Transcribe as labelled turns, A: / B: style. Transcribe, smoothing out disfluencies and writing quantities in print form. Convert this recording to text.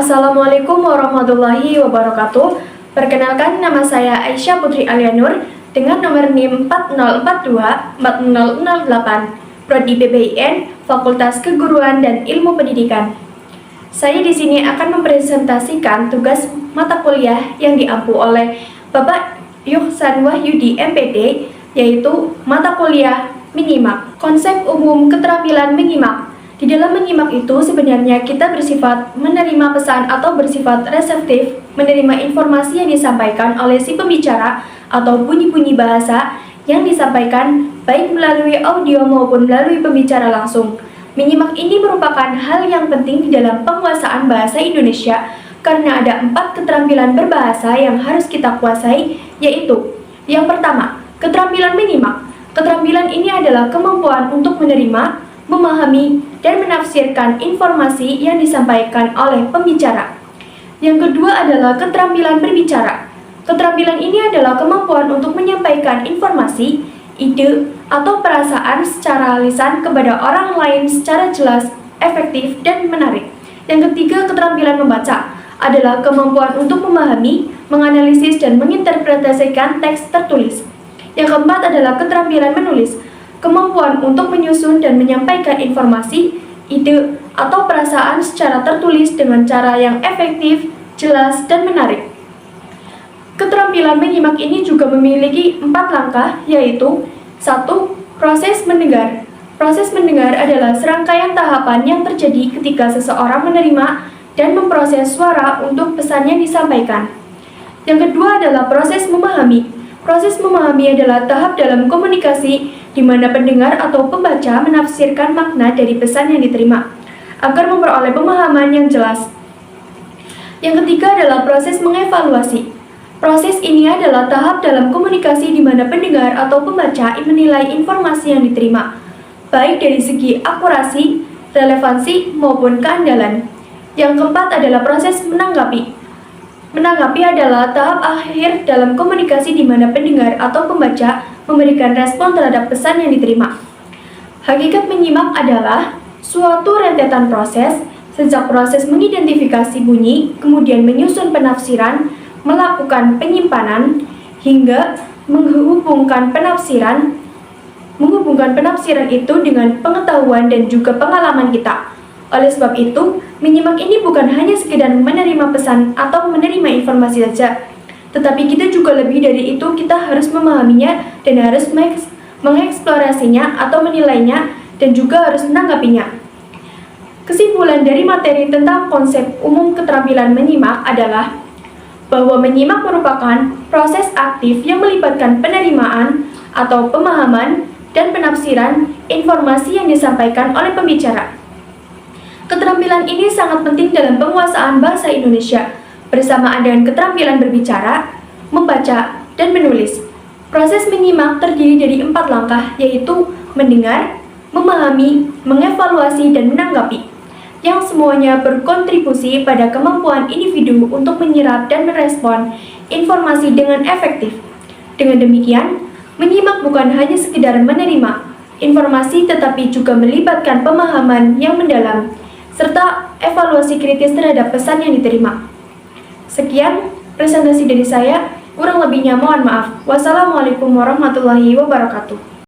A: Assalamualaikum warahmatullahi wabarakatuh. Perkenalkan, nama saya Aisyah Putri Alianur dengan nomor NIM 4042-40008, Prodi PPIN, Fakultas Keguruan dan Ilmu Pendidikan. Saya di sini akan mempresentasikan tugas mata kuliah yang diampu oleh Bapak Yuhsan Wahyudi MPD, yaitu mata kuliah menyimak, konsep umum keterampilan menyimak. Di dalam menyimak itu sebenarnya kita bersifat menerima pesan atau bersifat reseptif, menerima informasi yang disampaikan oleh si pembicara atau bunyi-bunyi bahasa yang disampaikan baik melalui audio maupun melalui pembicara langsung. Menyimak ini merupakan hal yang penting di dalam penguasaan bahasa Indonesia karena ada 4 keterampilan berbahasa yang harus kita kuasai, yaitu yang pertama, keterampilan menyimak. Keterampilan ini adalah kemampuan untuk menerima, memahami, dan menafsirkan informasi yang disampaikan oleh pembicara. Yang kedua adalah keterampilan berbicara. Keterampilan ini adalah kemampuan untuk menyampaikan informasi, ide, atau perasaan secara lisan kepada orang lain secara jelas, efektif, dan menarik. Yang ketiga, keterampilan membaca adalah kemampuan untuk memahami, menganalisis, dan menginterpretasikan teks tertulis. Yang keempat adalah keterampilan menulis, kemampuan untuk menyusun dan menyampaikan informasi, ide, atau perasaan secara tertulis dengan cara yang efektif, jelas, dan menarik. Keterampilan menyimak ini juga memiliki 4 langkah, yaitu 1. Proses mendengar. Proses mendengar adalah serangkaian tahapan yang terjadi ketika seseorang menerima dan memproses suara untuk pesan yang disampaikan. Yang kedua adalah proses memahami. Proses memahami adalah tahap dalam komunikasi di mana pendengar atau pembaca menafsirkan makna dari pesan yang diterima agar memperoleh pemahaman yang jelas. Yang ketiga adalah proses mengevaluasi. Proses ini adalah tahap dalam komunikasi di mana pendengar atau pembaca menilai informasi yang diterima, baik dari segi akurasi, relevansi, maupun keandalan. Yang keempat adalah proses menanggapi. Menanggapi adalah tahap akhir dalam komunikasi di mana pendengar atau pembaca memberikan respon terhadap pesan yang diterima. Hakikat menyimak adalah suatu rentetan proses, sejak proses mengidentifikasi bunyi, kemudian menyusun penafsiran, melakukan penyimpanan, hingga menghubungkan penafsiran itu dengan pengetahuan dan juga pengalaman kita. Oleh sebab itu, menyimak ini bukan hanya sekedar menerima pesan atau menerima informasi saja, tetapi kita juga lebih dari itu, kita harus memahaminya dan harus mengeksplorasinya atau menilainya dan juga harus menanggapinya. Kesimpulan dari materi tentang konsep umum keterampilan menyimak adalah bahwa menyimak merupakan proses aktif yang melibatkan penerimaan atau pemahaman dan penafsiran informasi yang disampaikan oleh pembicara. Keterampilan ini sangat penting dalam penguasaan bahasa Indonesia, bersamaan dengan keterampilan berbicara, membaca, dan menulis. Proses menyimak terdiri dari 4 langkah, yaitu mendengar, memahami, mengevaluasi, dan menanggapi, yang semuanya berkontribusi pada kemampuan individu untuk menyerap dan merespon informasi dengan efektif. Dengan demikian, menyimak bukan hanya sekedar menerima informasi, tetapi juga melibatkan pemahaman yang mendalam, serta evaluasi kritis terhadap pesan yang diterima. Sekian presentasi dari saya, kurang lebihnya mohon maaf. Wassalamualaikum warahmatullahi wabarakatuh.